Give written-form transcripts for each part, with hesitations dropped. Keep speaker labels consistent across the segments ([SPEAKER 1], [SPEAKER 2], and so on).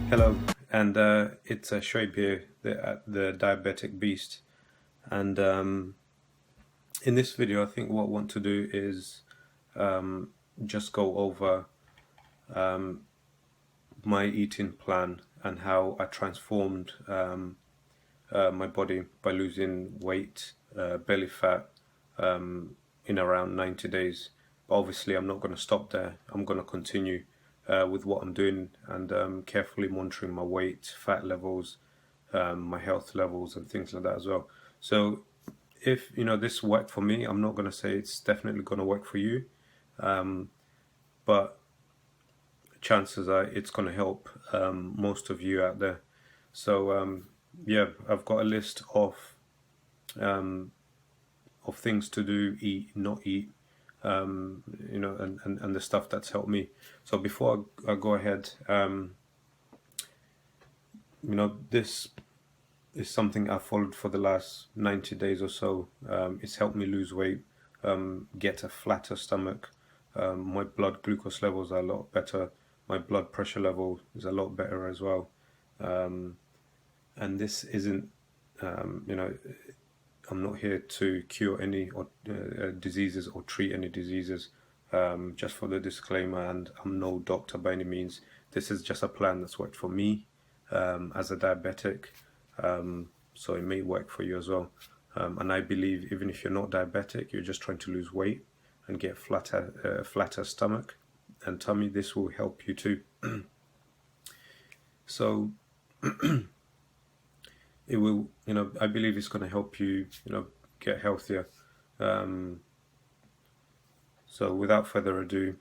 [SPEAKER 1] Hello, and it's Shoaib here, the Diabetic Beast. And in this video, I think what I want to do is just go over my eating plan and how I transformed my body by losing weight, belly fat, in around 90 days. But obviously, I'm not going to stop there. I'm going to continue with what I'm doing and carefully monitoring my weight, fat levels, my health levels, and things like that as well. So, if this worked for me, I'm not going to say it's definitely going to work for you, but chances are it's going to help most of you out there. So, yeah, I've got a list um, of things to do, eat, not eat, and the stuff that's helped me. So before I go ahead, this is something I followed for the last 90 days or so. It's helped me lose weight, get a flatter stomach. My blood glucose levels are a lot better. My blood pressure level is a lot better as well. And this isn't, you know, I'm not here to cure any diseases or treat any diseases. Just for the disclaimer, and I'm no doctor by any means. This is just a plan that's worked for me as a diabetic, so it may work for you as well. And I believe even if you're not diabetic, you're just trying to lose weight and get flatter stomach and tummy, this will help you too. So it will, I believe it's going to help you, get healthier. So without further ado,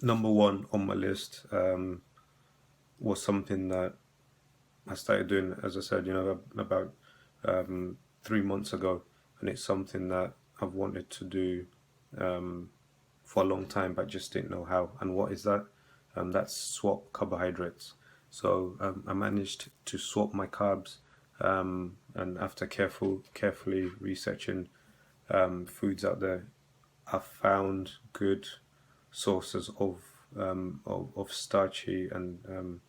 [SPEAKER 1] number one on my list was something that I started doing, as I said, about 3 months ago, and it's something that I've wanted to do for a long time, but just didn't know how. And what is that? That's swap carbohydrates. So I managed to swap my carbs, and after carefully researching foods out there, I found good sources of starchy and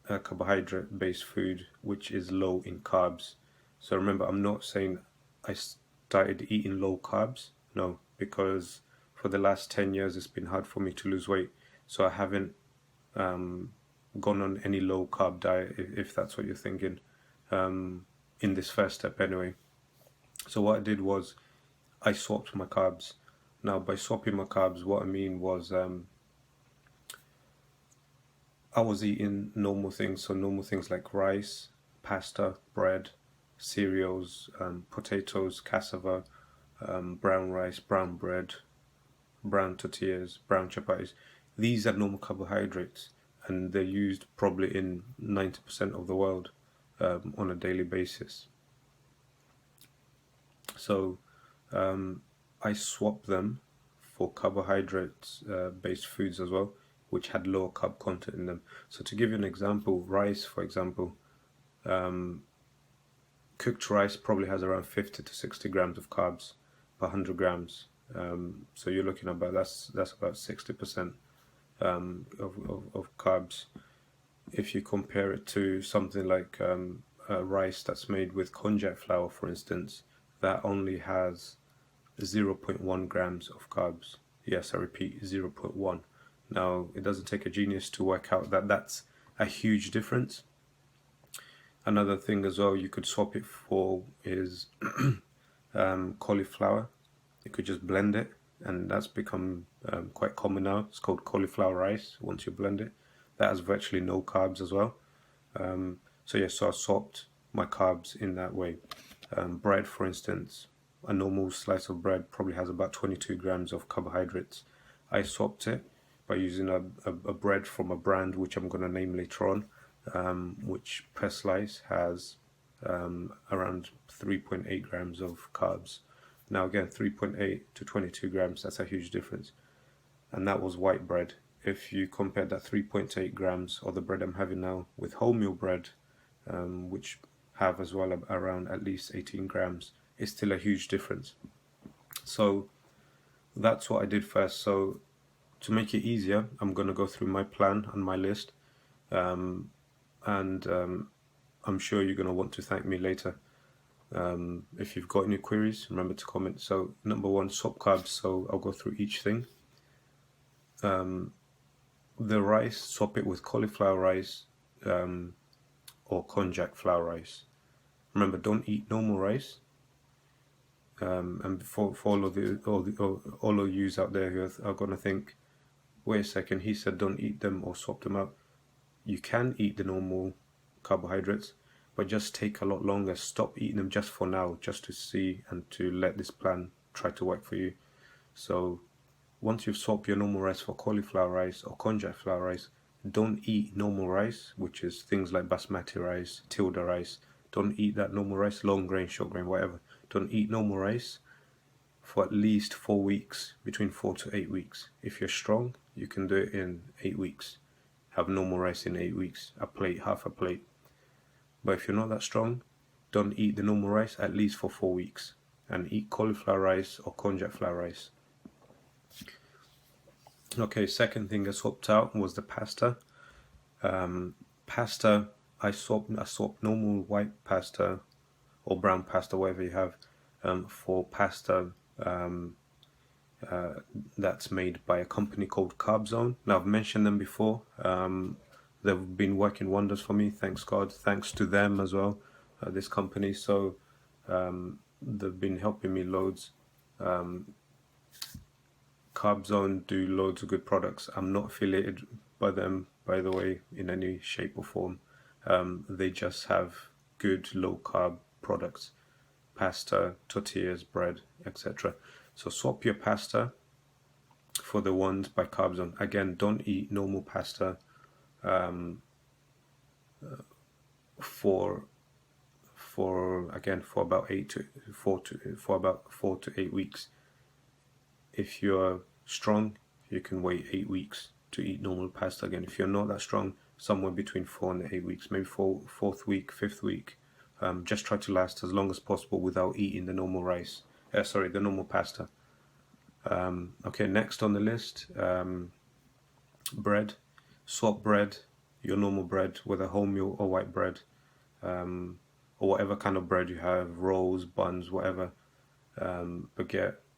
[SPEAKER 1] carbohydrate-based food, which is low in carbs. So remember, I'm not saying I started eating low carbs, no, because for the last 10 years it's been hard for me to lose weight. So I haven't gone on any low carb diet, if that's what you're thinking, in this first step anyway. So what I did was I swapped my carbs. Now, by swapping my carbs, what I mean was I was eating normal things, so normal things like rice, pasta, bread, cereals, potatoes, cassava, brown rice, brown bread, brown tortillas, brown chapatis. These are normal carbohydrates, and they're used probably in 90% of the world on a daily basis. So I swapped them for carbohydrates based foods as well, which had lower carb content in them. So to give you an example, rice, for example, cooked rice probably has around 50 to 60 grams of carbs per 100 grams. So you're looking about that's about 60% of carbs. If you compare it to something like rice that's made with konjac flour, for instance, that only has 0.1 grams of carbs. Yes, I repeat, 0.1. Now, it doesn't take a genius to work out that that's a huge difference. Another thing as well you could swap it for is cauliflower. You could just blend it, and that's become quite common now. It's called cauliflower rice once you blend it. That has virtually no carbs as well. So I swapped my carbs in that way. Bread, for instance, a normal slice of bread probably has about 22 grams of carbohydrates. I swapped it by using a bread from a brand which I'm going to name later on, which per slice has around 3.8 grams of carbs. Now again, 3.8 to 22 grams, that's a huge difference. And that was white bread. If you compare that 3.8 grams or the bread I'm having now with wholemeal bread, which have as well around at least 18 grams, it's still a huge difference. So that's what I did first. So to make it easier, I'm going to go through my plan and my list, and I'm sure you're going to want to thank me later. If you've got any queries, remember to comment. So number one, swap carbs. So I'll go through each thing. The rice, swap it with cauliflower rice or konjac flour rice. Remember, don't eat normal rice. And for all of yous out there who are going to think, wait a second, he said don't eat them or swap them out. You can eat the normal carbohydrates, but just take a lot longer. Stop eating them just for now, just to see and to let this plan try to work for you. So once you've swapped your normal rice for cauliflower rice or konjac flour rice, don't eat normal rice, which is things like basmati rice, tilda rice. Don't eat that normal rice, long grain, short grain, whatever. Don't eat normal rice for at least 4 weeks, between 4 to 8 weeks. If you're strong, you can do it in 8 weeks. Have normal rice in 8 weeks, a plate, half a plate. But if you're not that strong, don't eat the normal rice at least for 4 weeks, and eat cauliflower rice or konjac flour rice. Okay, second thing I swapped out was the pasta. Pasta, I swapped normal white pasta or brown pasta, whatever you have, for pasta that's made by a company called Carbzone. Now, I've mentioned them before. They've been working wonders for me, thanks God. Thanks to them as well, this company. So they've been helping me loads. Carbzone do loads of good products. I'm not affiliated by them, by the way, in any shape or form. They just have good low carb products, pasta, tortillas, bread, etc. So swap your pasta for the ones by Carbzone. Again, don't eat normal pasta for about 4 to 8 weeks. If you're strong, you can wait 8 weeks to eat normal pasta again. If you're not that strong, somewhere between 4 and 8 weeks, maybe fourth week, fifth week. Just try to last as long as possible without eating the normal rice. The normal pasta. Okay, next on the list, bread. Swap bread, your normal bread, whether wholemeal or white bread, or whatever kind of bread you have, rolls, buns, whatever.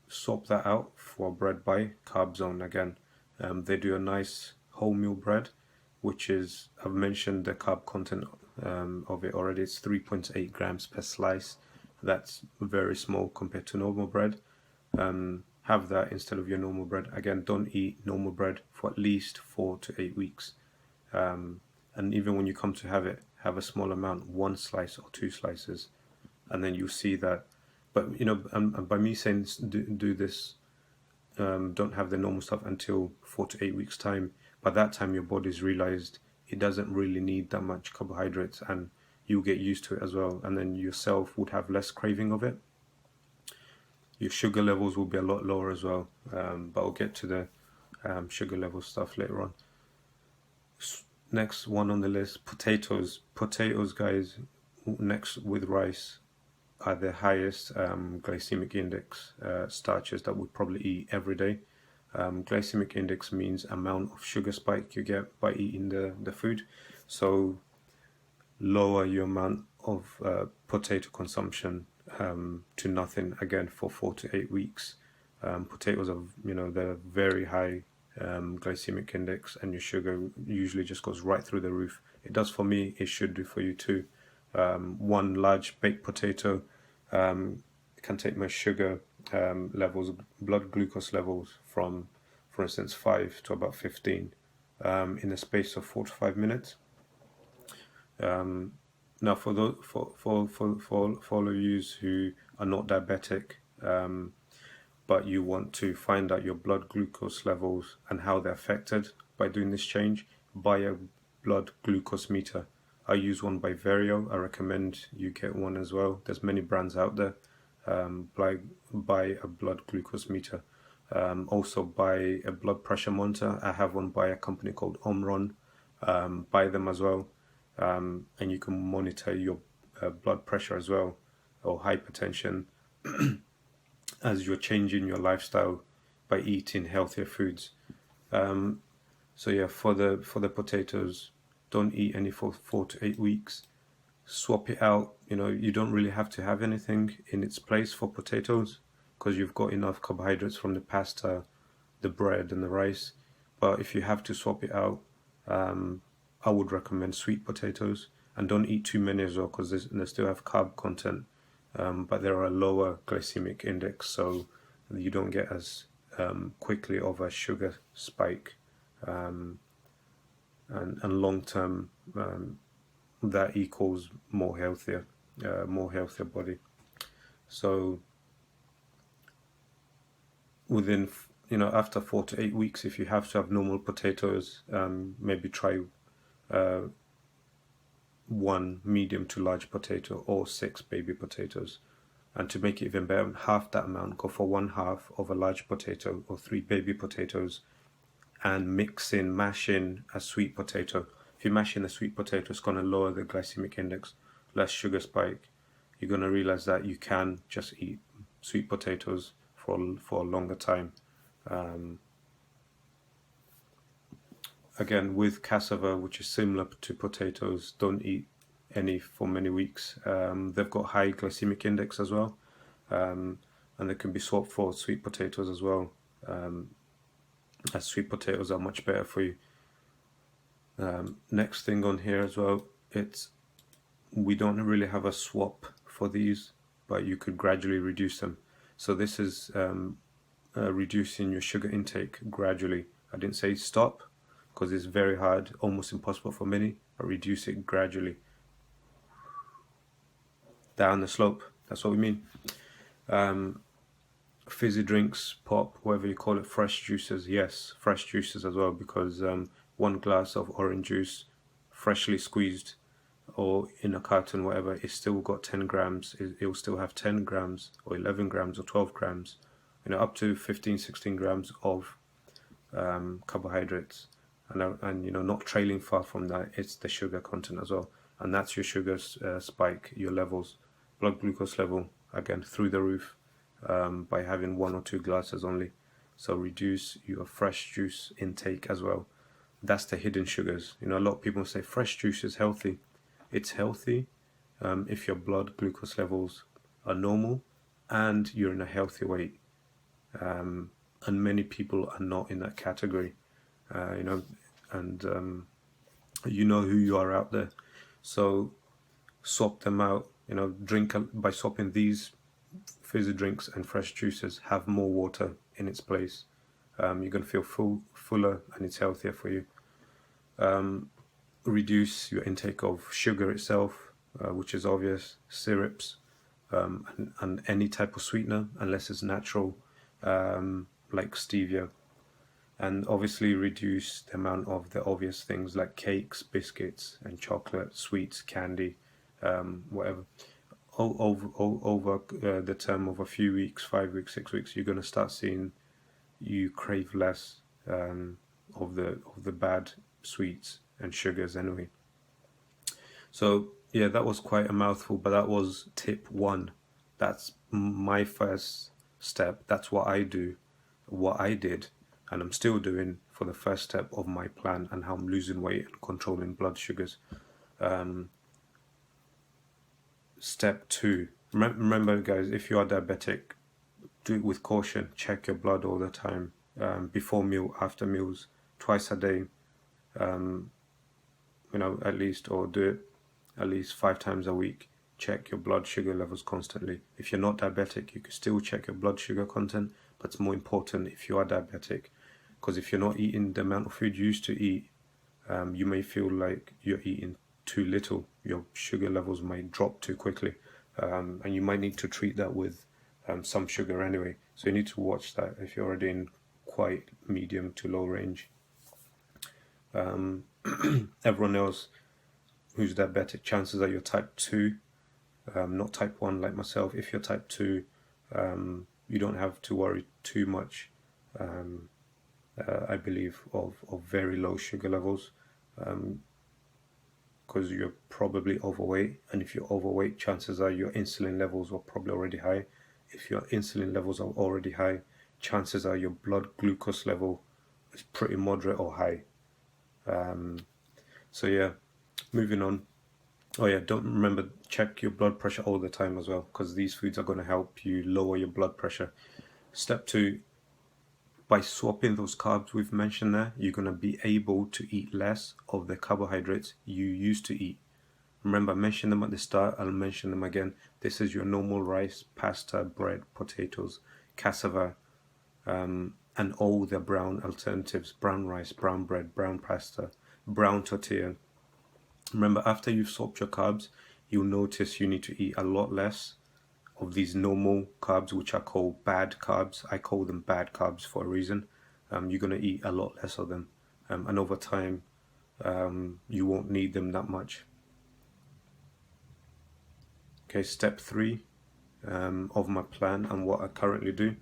[SPEAKER 1] Swap that out for bread by Carbzone again. They do a nice wholemeal bread, which is, I've mentioned the carb content of it already. It's 3.8 grams per slice. That's very small compared to normal bread. Have that instead of your normal bread. Again, don't eat normal bread for at least 4 to 8 weeks. And even when you come to have it, have a small amount, 1 slice or 2 slices, and then you'll see that. But by me saying do this, don't have the normal stuff until 4 to 8 weeks time. By that time, your body's realized it doesn't really need that much carbohydrates, and you'll get used to it as well. And then yourself would have less craving of it. Your sugar levels will be a lot lower as well. But I'll get to the sugar level stuff later on. Next one on the list, potatoes. Potatoes, guys, next with rice, are the highest glycemic index starches that we probably eat every day. Glycemic index means amount of sugar spike you get by eating the food. So lower your amount of potato consumption to nothing again for 4 to 8 weeks. Potatoes are, they're very high glycemic index, and your sugar usually just goes right through the roof. It does for me, it should do for you too. One large baked potato can take my sugar levels, blood glucose levels from, for instance, 5 to about 15 in the space of 4 to 5 minutes. Now, for those for all of you who are not diabetic, but you want to find out your blood glucose levels and how they're affected by doing this change, buy a blood glucose meter. I use one by Verio. I recommend you get one as well. There's many brands out there. Buy a blood glucose meter. Also buy a blood pressure monitor. I have one by a company called Omron. Buy them as well. And you can monitor your blood pressure as well, or hypertension, as you're changing your lifestyle by eating healthier foods. So yeah, for the potatoes, don't eat any for 4 to 8 weeks. Swap it out. You don't really have to have anything in its place for potatoes because you've got enough carbohydrates from the pasta, the bread, and the rice. But if you have to swap it out, I would recommend sweet potatoes, and don't eat too many as well because they still have carb content, but they're a lower glycemic index, so you don't get as quickly of a sugar spike, and long term that equals more healthier body. So within after 4 to 8 weeks, if you have to have normal potatoes, maybe try 1 medium to large potato or 6 baby potatoes. And to make it even better, half that amount, go for 1/2 of a large potato or 3 baby potatoes, and mash in a sweet potato. If you mash in a sweet potato, it's going to lower the glycemic index, less sugar spike. You're going to realize that you can just eat sweet potatoes for a longer time. Again, with cassava, which is similar to potatoes, don't eat any for many weeks. They've got high glycemic index as well, and they can be swapped for sweet potatoes as well, as sweet potatoes are much better for you. Next thing on here as well, we don't really have a swap for these, but you could gradually reduce them. So this is reducing your sugar intake gradually. I didn't say stop, because it's very hard, almost impossible for many, but reduce it gradually. Down the slope, that's what we mean. Fizzy drinks, pop, whatever you call it, fresh juices, yes, fresh juices as well, because 1 glass of orange juice, freshly squeezed, or in a carton, whatever, it's still got 10 grams. It will still have 10 grams or 11 grams or 12 grams, up to 15, 16 grams of carbohydrates. And not trailing far from that, it's the sugar content as well. And that's your sugar spike, your levels, blood glucose level, again, through the roof, by having 1 or 2 glasses only. So reduce your fresh juice intake as well. That's the hidden sugars. A lot of people say fresh juice is healthy. It's healthy if your blood glucose levels are normal and you're in a healthy weight. And many people are not in that category, and you know who you are out there. So swap them out. By swapping these fizzy drinks and fresh juices, have more water in its place. You're going to feel fuller, and it's healthier for you. Reduce your intake of sugar itself, which is obvious, syrups, and any type of sweetener, unless it's natural, like stevia. And obviously reduce the amount of the obvious things like cakes, biscuits, and chocolate, sweets, candy, whatever. Over the term of a few weeks, 5 weeks, 6 weeks, you're going to start seeing you crave less of the bad sweets and sugars anyway. So yeah, that was quite a mouthful, but that was tip 1. That's my first step. That's what I do, what I did, and I'm still doing for the first step of my plan and how I'm losing weight and controlling blood sugars. Step 2. Remember, guys, if you are diabetic, do it with caution. Check your blood all the time, before meal, after meals, twice a day, at least, or do it at least 5 times a week. Check your blood sugar levels constantly. If you're not diabetic, you can still check your blood sugar content, but it's more important if you are diabetic, because if you're not eating the amount of food you used to eat, you may feel like you're eating too little. Your sugar levels might drop too quickly, and you might need to treat that with some sugar anyway. So you need to watch that if you're already in quite medium to low range. Everyone else who's diabetic, chances are you're type 2, not type 1 like myself. If you're type 2, you don't have to worry too much, I believe, of very low sugar levels, because you're probably overweight, and if you're overweight, chances are your insulin levels are probably already high. If your insulin levels are already high, chances are your blood glucose level is pretty moderate or high. So yeah, moving on. Oh yeah, don't remember, check your blood pressure all the time as well, because these foods are going to help you lower your blood pressure. Step 2, by swapping those carbs we've mentioned there, you're going to be able to eat less of the carbohydrates you used to eat. Remember, I mentioned them at the start, I'll mention them again. This is your normal rice, pasta, bread, potatoes, cassava, and all the brown alternatives: brown rice, brown bread, brown pasta, brown tortilla. Remember, after you've swapped your carbs, you'll notice you need to eat a lot less of these normal carbs, which are called bad carbs. I call them bad carbs for a reason. You're going to eat a lot less of them. And over time, you won't need them that much. Okay, step 3 of my plan and what I currently do.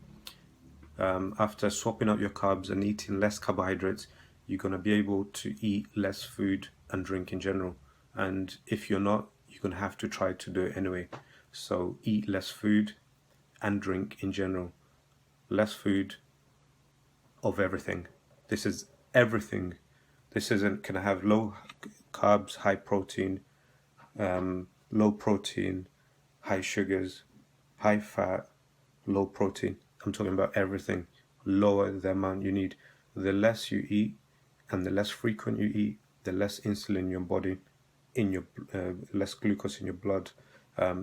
[SPEAKER 1] After swapping out your carbs and eating less carbohydrates, you're going to be able to eat less food and drink in general. And if you're not, you're going to have to try to do it anyway. So eat less food and drink in general. Less food of everything. This is everything. This isn't, can I have low carbs, high protein, low protein, high sugars, high fat, low protein. I'm talking about everything. Lower the amount you need. The less you eat and the less frequent you eat, the less insulin in your body, less glucose in your blood.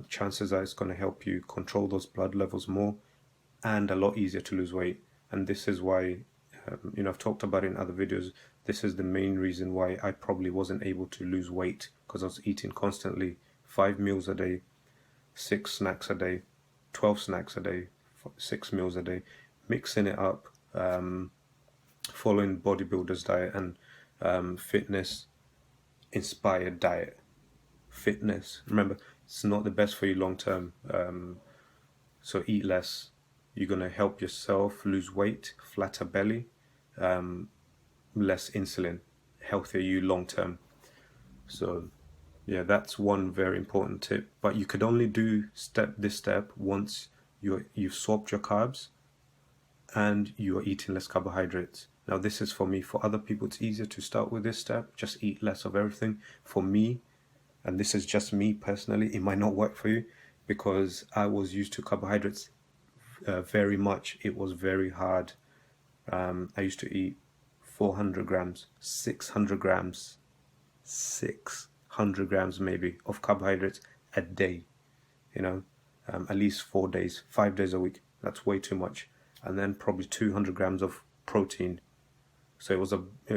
[SPEAKER 1] Chances are it's going to help you control those blood levels more, and a lot easier to lose weight. And this is why, I've talked about it in other videos. This is the main reason why I probably wasn't able to lose weight, because I was eating constantly 5 meals a day, 6 snacks a day, 12 snacks a day, 6 meals a day, mixing it up, following bodybuilders diet and fitness inspired diet. Fitness, remember, it's not the best for you long term. So eat less. You're going to help yourself lose weight, flatter belly, less insulin, healthier you long term. So yeah, that's one very important tip. But you could only do this step once you've swapped your carbs and you're eating less carbohydrates. Now this is for me. For other people, it's easier to start with this step. Just eat less of everything. For me, and this is just me personally, it might not work for you, because I was used to carbohydrates very much. It was very hard. I used to eat 400 grams, 600 grams, 600 grams maybe of carbohydrates a day, at least 4 days, 5 days a week. That's way too much. And then probably 200 grams of protein. So it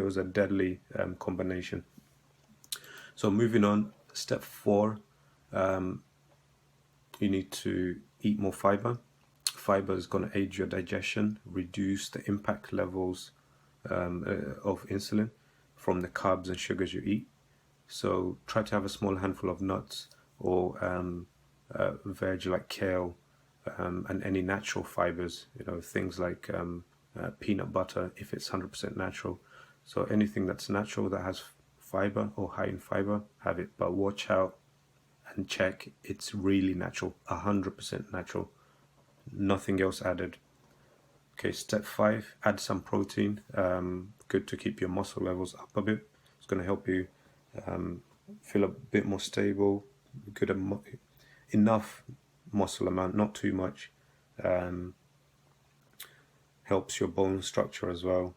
[SPEAKER 1] was a deadly combination. So moving on, step 4, you need to eat more fiber. Fiber is going to aid your digestion, reduce the impact levels of insulin from the carbs and sugars you eat. So try to have a small handful of nuts or veg like kale, and any natural fibers, things like peanut butter if it's 100% natural. So anything that's natural that has fiber or high in fiber, have it. But watch out and check it's really natural, 100% natural, nothing else added. Okay, step 5, add some protein. Good to keep your muscle levels up a bit. It's going to help you feel a bit more stable, enough muscle amount, not too much. Helps your bone structure as well.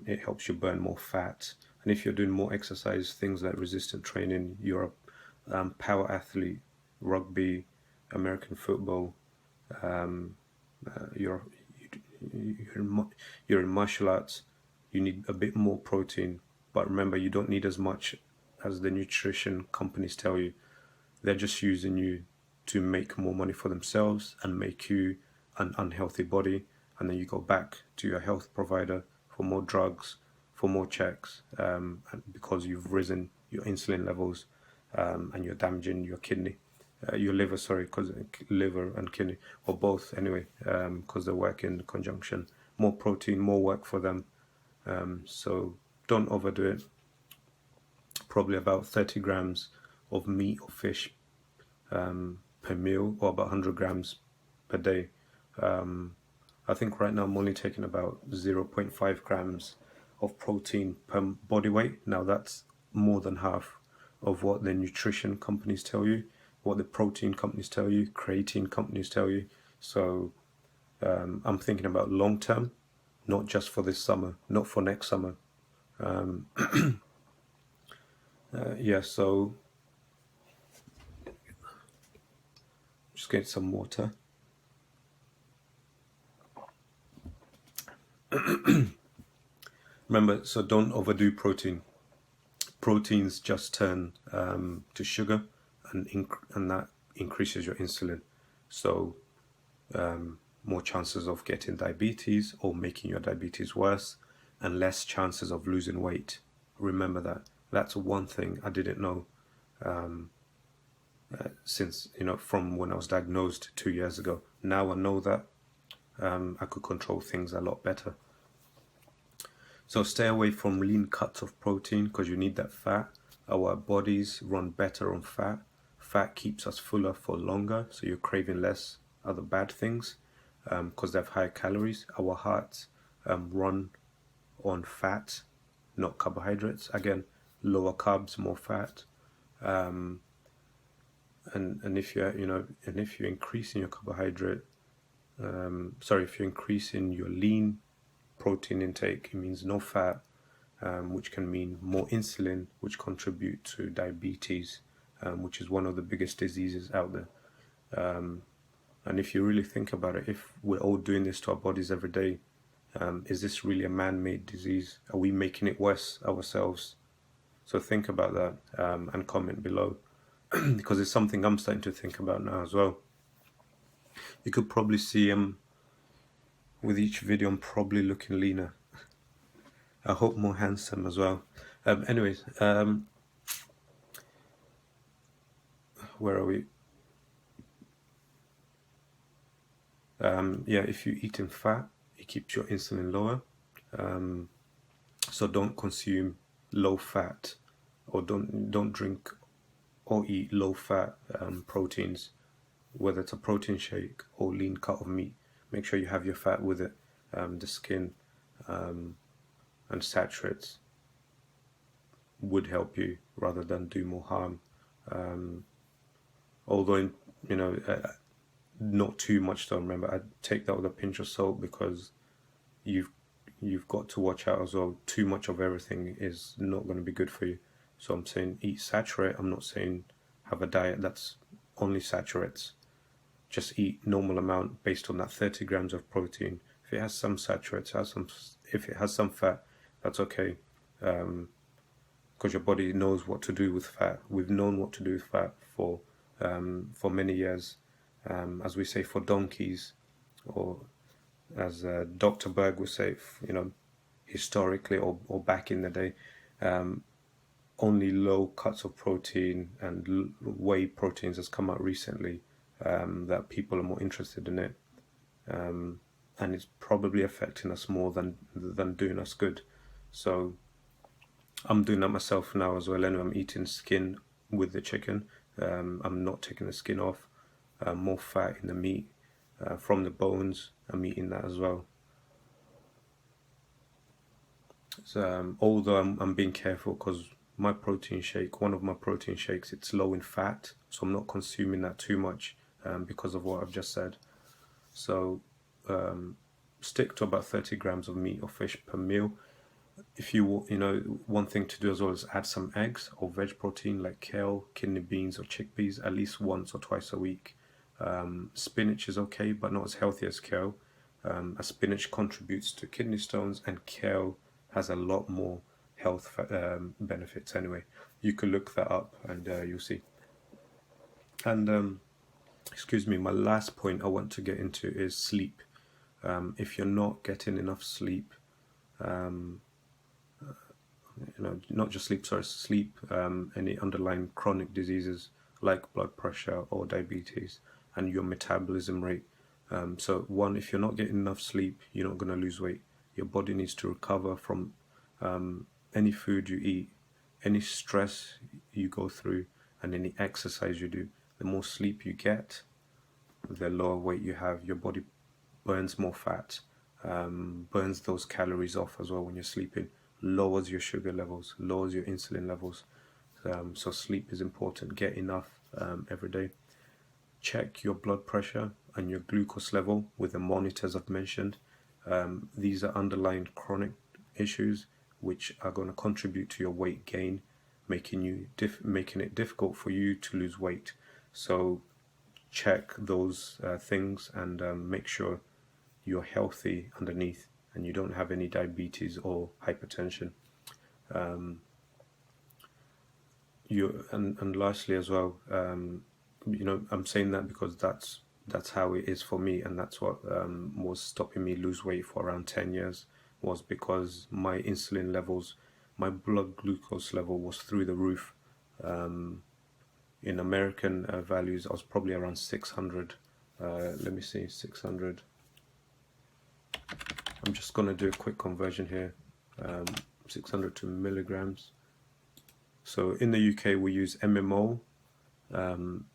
[SPEAKER 1] It helps you burn more fat. And if you're doing more exercise, things like resistant training, you're a power athlete, rugby, American football, you're in martial arts, you need a bit more protein. But remember, you don't need as much as the nutrition companies tell you. They're just using you to make more money for themselves and make you an unhealthy body, and then you go back to your health provider for more drugs, for more checks, and because you've risen your insulin levels, and you're damaging your liver, because liver and kidney, or both anyway, because they work in conjunction. More protein, more work for them. So don't overdo it. Probably about 30 grams of meat or fish per meal, or about 100 grams per day. I think right now I'm only taking about 0.5 grams of protein per body weight. Now that's more than half of what the nutrition companies tell you, what the protein companies tell you, creatine companies tell you. So I'm thinking about long term, not just for this summer, not for next summer. Yeah, so just get some water. Remember, so don't overdo protein. Proteins just turn to sugar, and that increases your insulin. So more chances of getting diabetes or making your diabetes worse, and less chances of losing weight. Remember that. That's one thing I didn't know since, from when I was diagnosed 2 years ago. Now I know that I could control things a lot better. So stay away from lean cuts of protein because you need that fat. Our bodies run better on fat. Fat keeps us fuller for longer, so you're craving less other bad things because they have higher calories. Our hearts run on fat, not carbohydrates. Again, lower carbs, more fat. And if you're if you're increasing your carbohydrate, if you're increasing your lean protein intake, it means no fat, which can mean more insulin, which contribute to diabetes, which is one of the biggest diseases out there. And if you really think about it, if we're all doing this to our bodies every day, is this really a man-made disease? Are we making it worse ourselves? So think about that and comment below because it's something I'm starting to think about now as well. You could probably see with each video I'm probably looking leaner. I hope more handsome as well. Anyways, where are we? Yeah, if you're eating fat, it keeps your insulin lower. So don't consume low fat, or don't drink or eat low fat proteins, whether it's a protein shake or lean cut of meat. Make sure you have your fat with it, the skin and saturates would help you rather than do more harm. Although not too much though. Remember, I take that with a pinch of salt because you've got to watch out as well. Too much of everything is not going to be good for you. So I'm saying eat saturate. I'm not saying have a diet that's only saturates. Just eat normal amount based on that 30 grams of protein. If it has some saturates, if it has some fat, that's okay. Because your body knows what to do with fat. We've known what to do with fat for many years. As we say, for donkeys, or as Dr. Berg would say, historically or back in the day, only low cuts of protein and whey proteins has come out recently, that people are more interested in it, and it's probably affecting us more than doing us good. So I'm doing that myself now as well. Anyway, I'm eating skin with the chicken. I'm not taking the skin off. More fat in the meat from the bones. I'm eating that as well. So, although I'm being careful because one of my protein shakes, it's low in fat, so I'm not consuming that too much because of what I've just said. So stick to about 30 grams of meat or fish per meal. If one thing to do as well is add some eggs or veg protein like kale, kidney beans or chickpeas at least once or twice a week. Spinach is okay, but not as healthy as kale. As spinach contributes to kidney stones, and kale has a lot more health benefits anyway. You could look that up and you'll see. And excuse me, my last point I want to get into is sleep. If you're not getting enough sleep, not just sleep, any underlying chronic diseases like blood pressure or diabetes, and your metabolism rate. So one, if you're not getting enough sleep, you're not going to lose weight. Your body needs to recover from any food you eat, any stress you go through, and any exercise you do. The more sleep you get, the lower weight you have. Your body burns more fat, burns those calories off as well when you're sleeping. lowers your sugar levels, lowers your insulin levels. So sleep is important. Get enough every day. Check your blood pressure and your glucose level with the monitors I've mentioned. These are underlying chronic issues which are going to contribute to your weight gain, making it difficult for you to lose weight. So check those things and make sure you're healthy underneath and you don't have any diabetes or hypertension. And lastly as well, I'm saying that because that's how it is for me, and that's what was stopping me lose weight for around 10 years, was because my insulin levels, my blood glucose level was through the roof. In American values, I was probably around 600. Let me see, 600. I'm just going to do a quick conversion here. 600 to milligrams. So in the UK we use MMO, and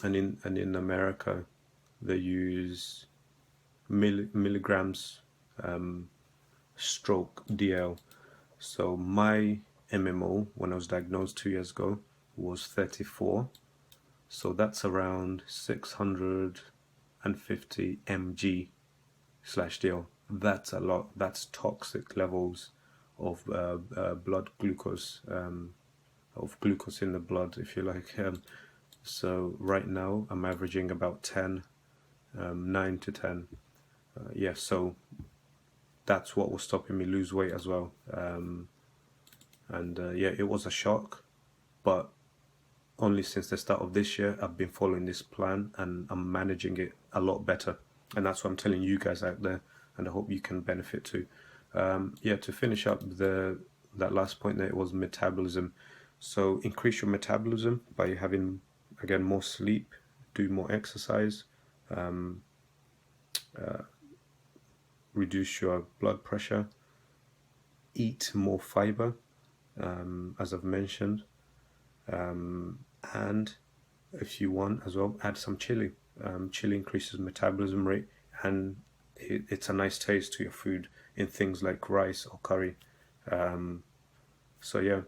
[SPEAKER 1] in America they use milligrams stroke DL. So my MMO when I was diagnosed 2 years ago was 34. So that's around 650 mg/dl. That's a lot. That's toxic levels of blood glucose, of glucose in the blood, if you like. So right now I'm averaging about 10, 9 to 10. Yeah, so that's what was stopping me lose weight as well. Yeah, it was a shock, but only since the start of this year I've been following this plan and I'm managing it a lot better, and that's what I'm telling you guys out there, and I hope you can benefit too. Yeah, to finish up that last point there, it was metabolism. So increase your metabolism by having, again, more sleep, do more exercise, reduce your blood pressure, eat more fiber, as I've mentioned, and if you want as well, add some chili. Chili increases metabolism rate, and it's a nice taste to your food in things like rice or curry. So yeah,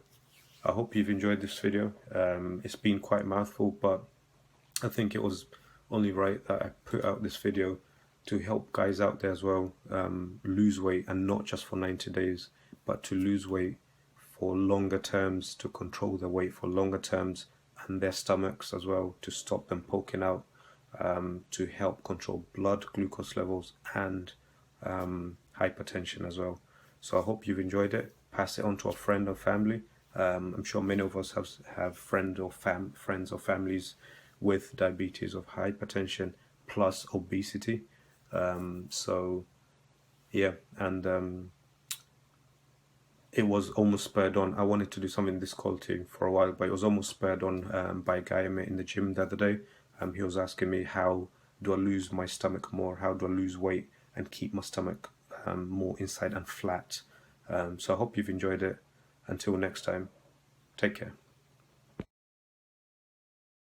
[SPEAKER 1] I hope you've enjoyed this video. It's been quite a mouthful, but I think it was only right that I put out this video to help guys out there as well lose weight, and not just for 90 days, but to lose weight for longer terms, to control their weight for longer terms, and their stomachs as well, to stop them poking out, to help control blood glucose levels and hypertension as well. So I hope you've enjoyed it. Pass it on to a friend or family. I'm sure many of us have friends or families with diabetes or hypertension plus obesity. So yeah, and it was almost spurred on. I wanted to do something this quality for a while, but it was almost spurred on by a guy I met in the gym the other day. He was asking me, how do I lose my stomach more? How do I lose weight and keep my stomach more inside and flat? So I hope you've enjoyed it. Until next time, take care.